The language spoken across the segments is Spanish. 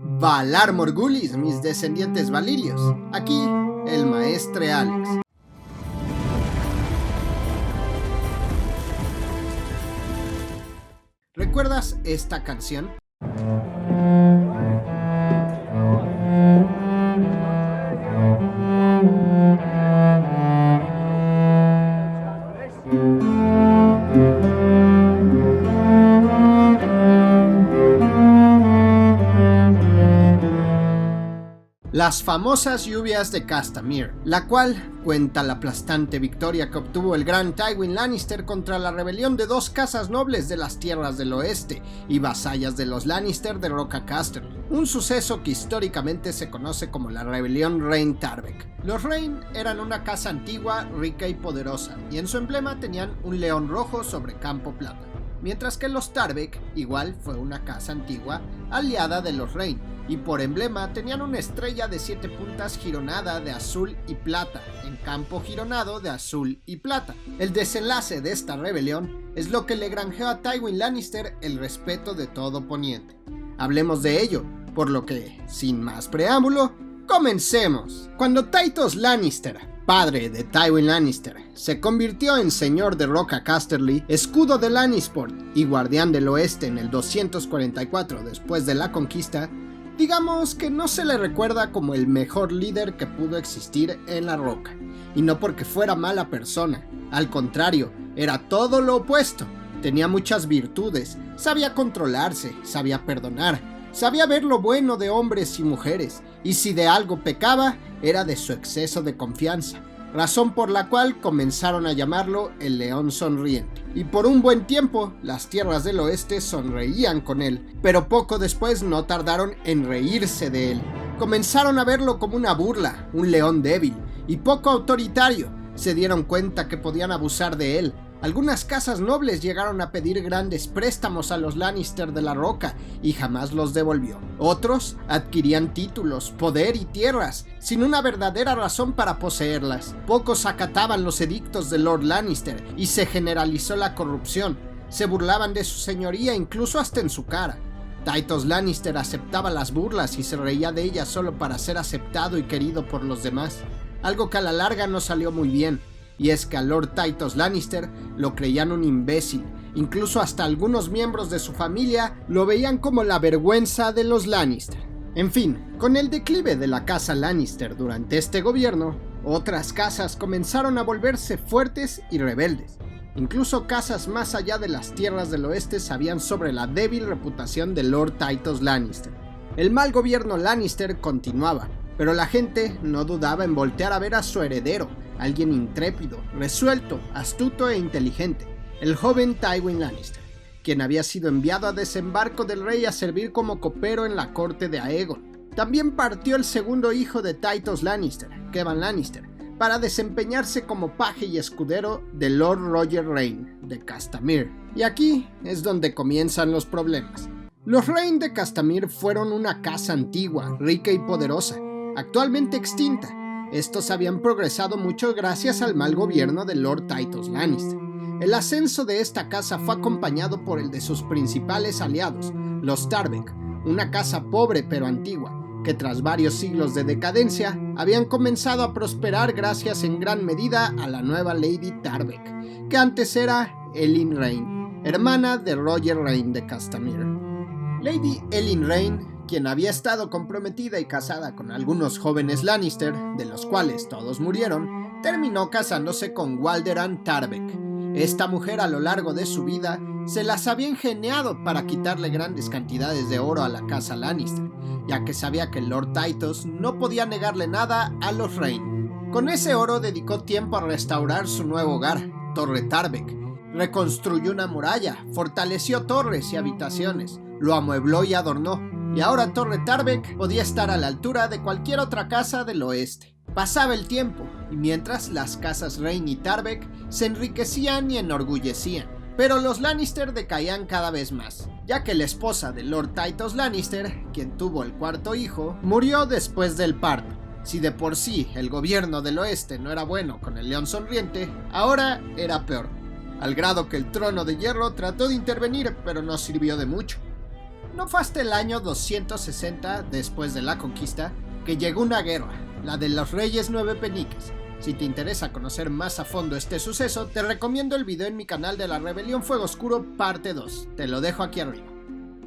Valar Morghulis, mis descendientes valirios. Aquí, el maestre Alex. ¿Recuerdas esta canción? Las famosas lluvias de Castamere, la cual cuenta la aplastante victoria que obtuvo el gran Tywin Lannister contra la rebelión de dos casas nobles de las tierras del oeste y vasallas de los Lannister de Roca Casterly, un suceso que históricamente se conoce como la rebelión Rhaen-Tarbeck. Los Rhaen eran una casa antigua, rica y poderosa, y en su emblema tenían un león rojo sobre campo plata, mientras que los Tarbeck igual fue una casa antigua aliada de los Rhaen, y por emblema tenían una estrella de 7 puntas gironada de azul y plata, en campo gironado de azul y plata. El desenlace de esta rebelión es lo que le granjeó a Tywin Lannister el respeto de todo Poniente. Hablemos de ello, por lo que, sin más preámbulo, comencemos. Cuando Tytos Lannister, padre de Tywin Lannister, se convirtió en señor de Roca Casterly, escudo de Lannisport y guardián del oeste en el 244 después de la conquista, digamos que no se le recuerda como el mejor líder que pudo existir en la Roca, y no porque fuera mala persona, al contrario, era todo lo opuesto. Tenía muchas virtudes, sabía controlarse, sabía perdonar, sabía ver lo bueno de hombres y mujeres, y si de algo pecaba, era de su exceso de confianza, razón por la cual comenzaron a llamarlo el León Sonriente. Y por un buen tiempo, las tierras del oeste sonreían con él, pero poco después no tardaron en reírse de él. Comenzaron a verlo como una burla, un león débil y poco autoritario. Se dieron cuenta que podían abusar de él. Algunas casas nobles llegaron a pedir grandes préstamos a los Lannister de la Roca y jamás los devolvió. Otros adquirían títulos, poder y tierras sin una verdadera razón para poseerlas. Pocos acataban los edictos de Lord Lannister y se generalizó la corrupción. Se burlaban de su señoría incluso hasta en su cara. Tytos Lannister aceptaba las burlas y se reía de ellas solo para ser aceptado y querido por los demás, algo que a la larga no salió muy bien. Y es que a Lord Tytos Lannister lo creían un imbécil, incluso hasta algunos miembros de su familia lo veían como la vergüenza de los Lannister. En fin, con el declive de la casa Lannister durante este gobierno, otras casas comenzaron a volverse fuertes y rebeldes. Incluso casas más allá de las tierras del oeste sabían sobre la débil reputación de Lord Tytos Lannister. El mal gobierno Lannister continuaba, pero la gente no dudaba en voltear a ver a su heredero, alguien intrépido, resuelto, astuto e inteligente, el joven Tywin Lannister, quien había sido enviado a desembarco del rey a servir como copero en la corte de Aegon. También partió el segundo hijo de Tytos Lannister, Kevan Lannister, para desempeñarse como paje y escudero de Lord Roger Rhaen de Castamere. Y aquí es donde comienzan los problemas. Los Rhaen de Castamere fueron una casa antigua, rica y poderosa, actualmente extinta. Estos habían progresado mucho gracias al mal gobierno de Lord Tytos Lannister. El ascenso de esta casa fue acompañado por el de sus principales aliados, los Tarbeck, una casa pobre pero antigua, que tras varios siglos de decadencia, habían comenzado a prosperar gracias en gran medida a la nueva Lady Tarbeck, que antes era Elyn Rhaen, hermana de Roger Rhaen de Castamere. Lady Elyn Rhaen, quien había estado comprometida y casada con algunos jóvenes Lannister, de los cuales todos murieron, terminó casándose con Walderan Tarbeck. Esta mujer a lo largo de su vida se las había ingeniado para quitarle grandes cantidades de oro a la casa Lannister, ya que sabía que Lord Tytos no podía negarle nada a los Rhaen. Con ese oro dedicó tiempo a restaurar su nuevo hogar, Torre Tarbeck. Reconstruyó una muralla, fortaleció torres y habitaciones, lo amuebló y adornó, y ahora Torre Tarbeck podía estar a la altura de cualquier otra casa del oeste. Pasaba el tiempo, y mientras las casas Rhaen y Tarbeck se enriquecían y enorgullecían, pero los Lannister decaían cada vez más, ya que la esposa de Lord Tytos Lannister, quien tuvo el cuarto hijo, murió después del parto. Si de por sí el gobierno del oeste no era bueno con el León Sonriente, ahora era peor, al grado que el Trono de Hierro trató de intervenir, pero no sirvió de mucho. No fue hasta el año 260 después de la conquista que llegó una guerra, la de los Reyes Nueve Peniques. Si te interesa conocer más a fondo este suceso, te recomiendo el video en mi canal de la Rebelión Fuego Oscuro parte 2, te lo dejo aquí arriba.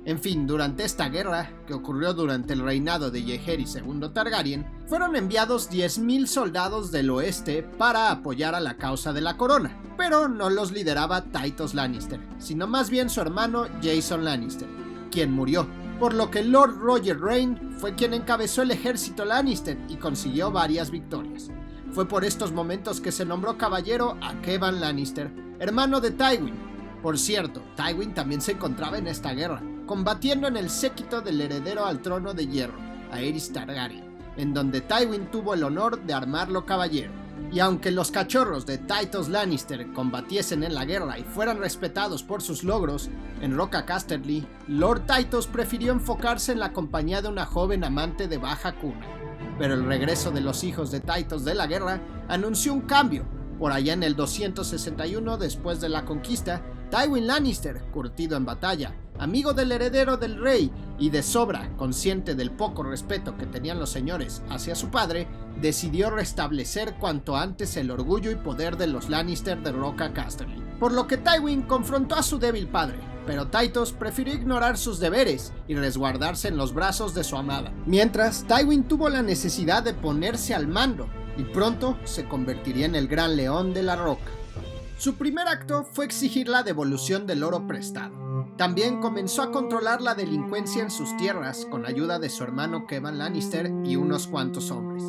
En fin, durante esta guerra, que ocurrió durante el reinado de Jaehaerys II Targaryen, fueron enviados 10.000 soldados del oeste para apoyar a la causa de la corona, pero no los lideraba Tytos Lannister, sino más bien su hermano Jason Lannister, quien murió, por lo que Lord Roger Rayne fue quien encabezó el ejército Lannister y consiguió varias victorias. Fue por estos momentos que se nombró caballero a Kevan Lannister, hermano de Tywin. Por cierto, Tywin también se encontraba en esta guerra, combatiendo en el séquito del heredero al trono de hierro, Aerys Targaryen, en donde Tywin tuvo el honor de armarlo caballero. Y aunque los cachorros de Tytos Lannister combatiesen en la guerra y fueran respetados por sus logros, en Roca Casterly, Lord Tytos prefirió enfocarse en la compañía de una joven amante de baja cuna. Pero el regreso de los hijos de Tytos de la guerra anunció un cambio. Por allá en el 261 después de la conquista, Tywin Lannister, curtido en batalla, amigo del heredero del rey y de sobra consciente del poco respeto que tenían los señores hacia su padre, decidió restablecer cuanto antes el orgullo y poder de los Lannister de Roca Casterly. Por lo que Tywin confrontó a su débil padre, pero Tytos prefirió ignorar sus deberes y resguardarse en los brazos de su amada. Mientras, Tywin tuvo la necesidad de ponerse al mando y pronto se convertiría en el Gran León de la Roca. Su primer acto fue exigir la devolución del oro prestado. También comenzó a controlar la delincuencia en sus tierras con ayuda de su hermano Kevan Lannister y unos cuantos hombres.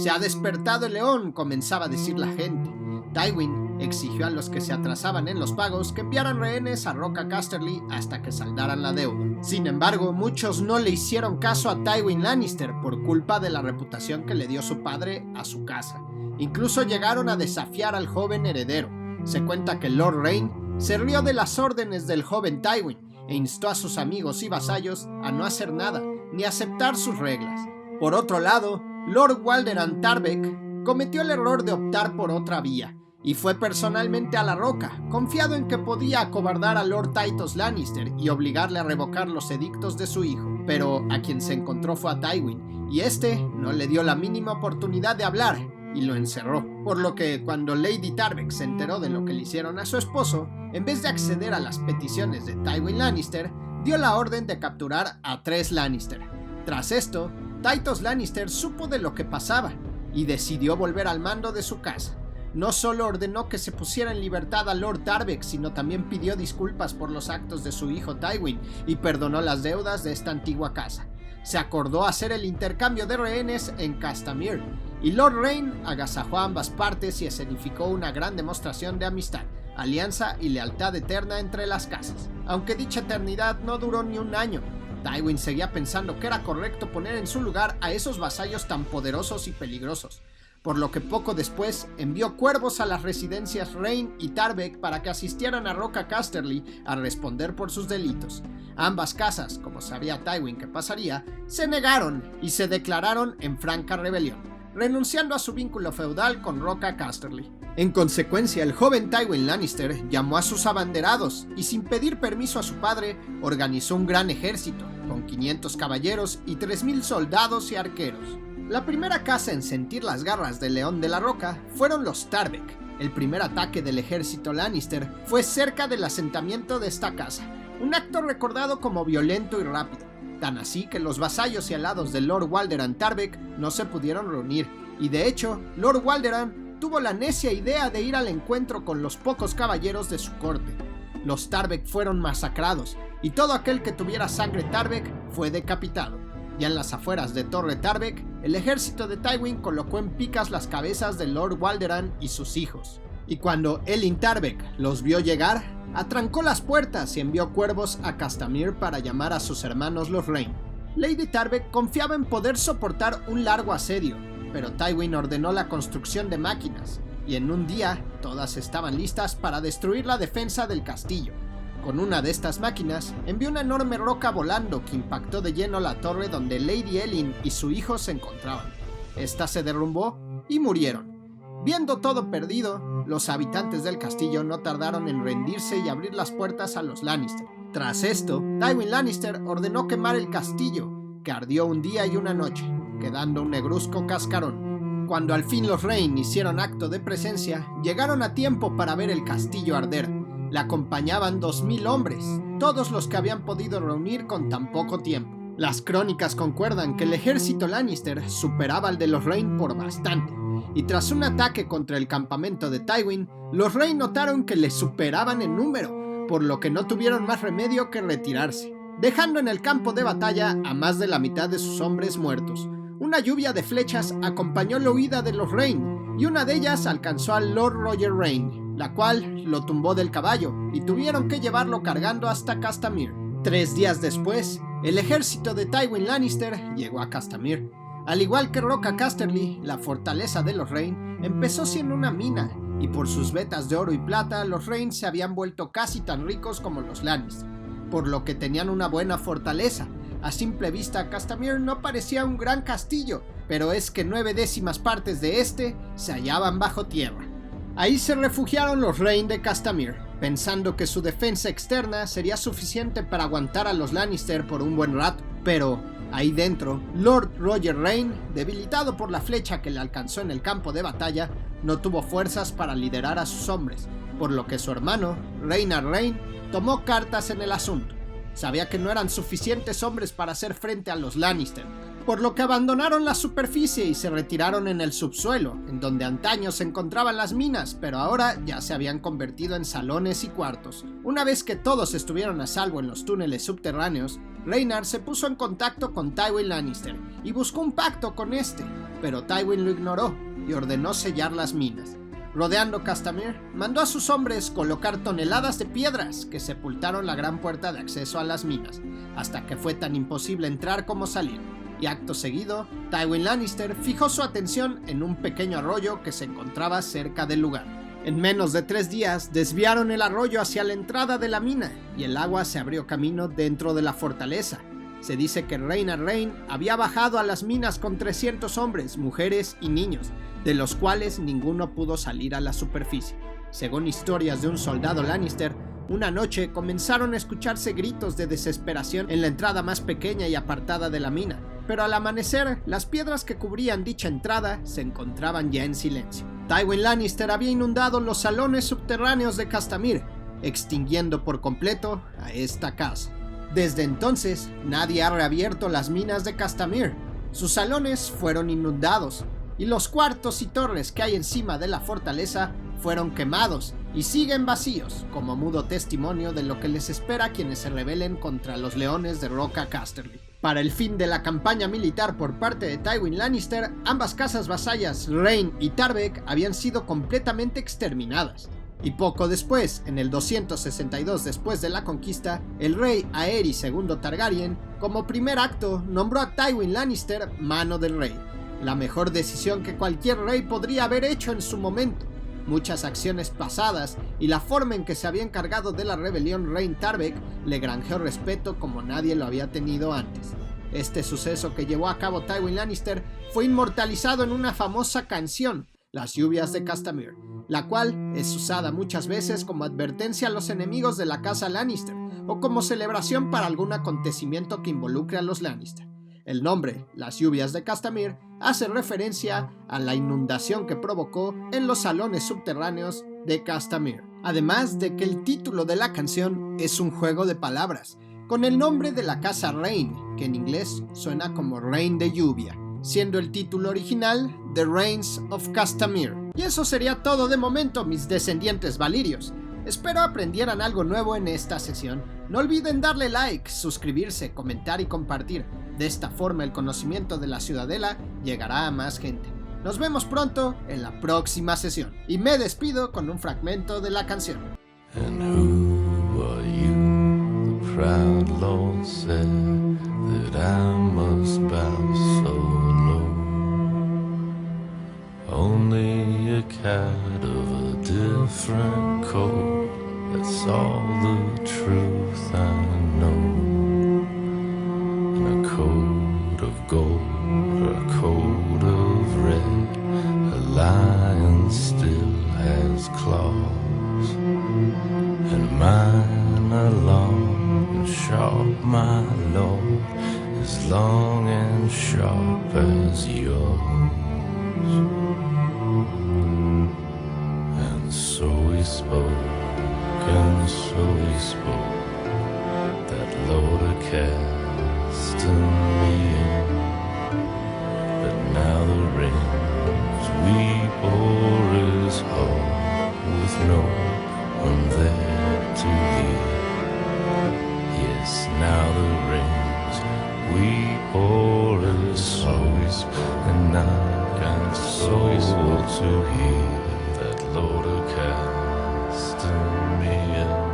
«Se ha despertado el león», comenzaba a decir la gente. Tywin exigió a los que se atrasaban en los pagos que enviaran rehenes a Roca Casterly hasta que saldaran la deuda. Sin embargo, muchos no le hicieron caso a Tywin Lannister por culpa de la reputación que le dio su padre a su casa. Incluso llegaron a desafiar al joven heredero. Se cuenta que Lord Rayne se rió de las órdenes del joven Tywin e instó a sus amigos y vasallos a no hacer nada ni aceptar sus reglas. Por otro lado, Lord Walderan Tarbeck cometió el error de optar por otra vía y fue personalmente a la Roca, confiado en que podía acobardar a Lord Tytos Lannister y obligarle a revocar los edictos de su hijo. Pero a quien se encontró fue a Tywin, y este no le dio la mínima oportunidad de hablar y lo encerró. Por lo que cuando Lady Tarbeck se enteró de lo que le hicieron a su esposo, en vez de acceder a las peticiones de Tywin Lannister, dio la orden de capturar a 3 Lannister. Tras esto, Tytos Lannister supo de lo que pasaba y decidió volver al mando de su casa. No solo ordenó que se pusiera en libertad a Lord Tarbeck, sino también pidió disculpas por los actos de su hijo Tywin y perdonó las deudas de esta antigua casa. Se acordó hacer el intercambio de rehenes en Castamere, y Lord Rayne agasajó a ambas partes y escenificó una gran demostración de amistad, alianza y lealtad eterna entre las casas. Aunque dicha eternidad no duró ni un año, Tywin seguía pensando que era correcto poner en su lugar a esos vasallos tan poderosos y peligrosos, por lo que poco después envió cuervos a las residencias Rayne y Tarbeck para que asistieran a Roca Casterly a responder por sus delitos. Ambas casas, como sabía Tywin que pasaría, se negaron y se declararon en franca rebelión, renunciando a su vínculo feudal con Roca Casterly. En consecuencia, el joven Tywin Lannister llamó a sus abanderados y, sin pedir permiso a su padre, organizó un gran ejército, con 500 caballeros y 3.000 soldados y arqueros. La primera casa en sentir las garras del León de la Roca fueron los Tarbeck. El primer ataque del ejército Lannister fue cerca del asentamiento de esta casa, un acto recordado como violento y rápido, tan así que los vasallos y alados de Lord Walderan Tarbeck no se pudieron reunir, y de hecho, Lord Walderan tuvo la necia idea de ir al encuentro con los pocos caballeros de su corte. Los Tarbeck fueron masacrados, y todo aquel que tuviera sangre Tarbeck fue decapitado. Ya en las afueras de Torre Tarbeck, el ejército de Tywin colocó en picas las cabezas de Lord Walderan y sus hijos. Y cuando Elyn Tarbeck los vio llegar, atrancó las puertas y envió cuervos a Castamere para llamar a sus hermanos los Rayne. Lady Tarbeck confiaba en poder soportar un largo asedio, pero Tywin ordenó la construcción de máquinas, y en un día todas estaban listas para destruir la defensa del castillo. Con una de estas máquinas, envió una enorme roca volando que impactó de lleno la torre donde Lady Elyn y su hijo se encontraban. Esta se derrumbó y murieron. Viendo todo perdido, los habitantes del castillo no tardaron en rendirse y abrir las puertas a los Lannister. Tras esto, Tywin Lannister ordenó quemar el castillo, que ardió un día y una noche, quedando un negruzco cascarón. Cuando al fin los Rain hicieron acto de presencia, llegaron a tiempo para ver el castillo arder. Le acompañaban 2000 hombres, todos los que habían podido reunir con tan poco tiempo. Las crónicas concuerdan que el ejército Lannister superaba al de los Rain por bastante, y tras un ataque contra el campamento de Tywin, los Rain notaron que le superaban en número, por lo que no tuvieron más remedio que retirarse, dejando en el campo de batalla a más de la mitad de sus hombres muertos. Una lluvia de flechas acompañó la huida de los Rain, y una de ellas alcanzó al Lord Roger Rain, la cual lo tumbó del caballo, y tuvieron que llevarlo cargando hasta Castamere. 3 días después, el ejército de Tywin Lannister llegó a Castamere. Al igual que Roca Casterly, la fortaleza de los Rain empezó siendo una mina, y por sus vetas de oro y plata, los Rain se habían vuelto casi tan ricos como los Lannister, por lo que tenían una buena fortaleza. A simple vista, Castamere no parecía un gran castillo, pero es que 9/10 partes de este se hallaban bajo tierra. Ahí se refugiaron los Rain de Castamere, pensando que su defensa externa sería suficiente para aguantar a los Lannister por un buen rato, pero ahí dentro, Lord Roger Rain, debilitado por la flecha que le alcanzó en el campo de batalla, no tuvo fuerzas para liderar a sus hombres, por lo que su hermano, Rhaenyra Rain, tomó cartas en el asunto. Sabía que no eran suficientes hombres para hacer frente a los Lannister, por lo que abandonaron la superficie y se retiraron en el subsuelo, en donde antaño se encontraban las minas, pero ahora ya se habían convertido en salones y cuartos. Una vez que todos estuvieron a salvo en los túneles subterráneos, Rhaenyra se puso en contacto con Tywin Lannister y buscó un pacto con este, pero Tywin lo ignoró y ordenó sellar las minas. Rodeando Castamere, mandó a sus hombres colocar toneladas de piedras que sepultaron la gran puerta de acceso a las minas, hasta que fue tan imposible entrar como salir. Y acto seguido, Tywin Lannister fijó su atención en un pequeño arroyo que se encontraba cerca del lugar. En menos de 3 días, desviaron el arroyo hacia la entrada de la mina, y el agua se abrió camino dentro de la fortaleza. Se dice que Rhaenyra Rain había bajado a las minas con 300 hombres, mujeres y niños, de los cuales ninguno pudo salir a la superficie. Según historias de un soldado Lannister, una noche comenzaron a escucharse gritos de desesperación en la entrada más pequeña y apartada de la mina, pero al amanecer, las piedras que cubrían dicha entrada se encontraban ya en silencio. Tywin Lannister había inundado los salones subterráneos de Castamere, extinguiendo por completo a esta casa. Desde entonces, nadie ha reabierto las minas de Castamere. Sus salones fueron inundados, y los cuartos y torres que hay encima de la fortaleza fueron quemados y siguen vacíos, como mudo testimonio de lo que les espera a quienes se rebelen contra los leones de Roca Casterly. Para el fin de la campaña militar por parte de Tywin Lannister, ambas casas vasallas, Rain y Tarbeck, habían sido completamente exterminadas. Y poco después, en el 262 después de la conquista, el rey Aerys II Targaryen, como primer acto, nombró a Tywin Lannister mano del rey. La mejor decisión que cualquier rey podría haber hecho en su momento. Muchas acciones pasadas y la forma en que se había encargado de la rebelión Rain Tarbeck le granjeó respeto como nadie lo había tenido antes. Este suceso que llevó a cabo Tywin Lannister fue inmortalizado en una famosa canción, Las lluvias de Castamere, la cual es usada muchas veces como advertencia a los enemigos de la casa Lannister o como celebración para algún acontecimiento que involucre a los Lannister. El nombre, Las lluvias de Castamere, hace referencia a la inundación que provocó en los salones subterráneos de Castamere. Además de que el título de la canción es un juego de palabras, con el nombre de la casa Rain, que en inglés suena como Rain de lluvia, siendo el título original The Rains of Castamere. Y eso sería todo de momento, mis descendientes valirios. Espero aprendieran algo nuevo en esta sesión. No olviden darle like, suscribirse, comentar y compartir. De esta forma el conocimiento de la Ciudadela llegará a más gente. Nos vemos pronto en la próxima sesión. Y me despido con un fragmento de la canción. And who are you? The proud Lord said that I must bow so low. Only a cat of a different coat. That's all the truth I know. And a coat of gold or a coat of red, a lion still has claws, and mine are long my Lord, is long and sharp as yours. And so he spoke, and so he spoke, that load of cast me in. But now the rains we bore is home, with no one there to hear. Yes, now the rains we pour is always, and I can so to hear that load of cast me in.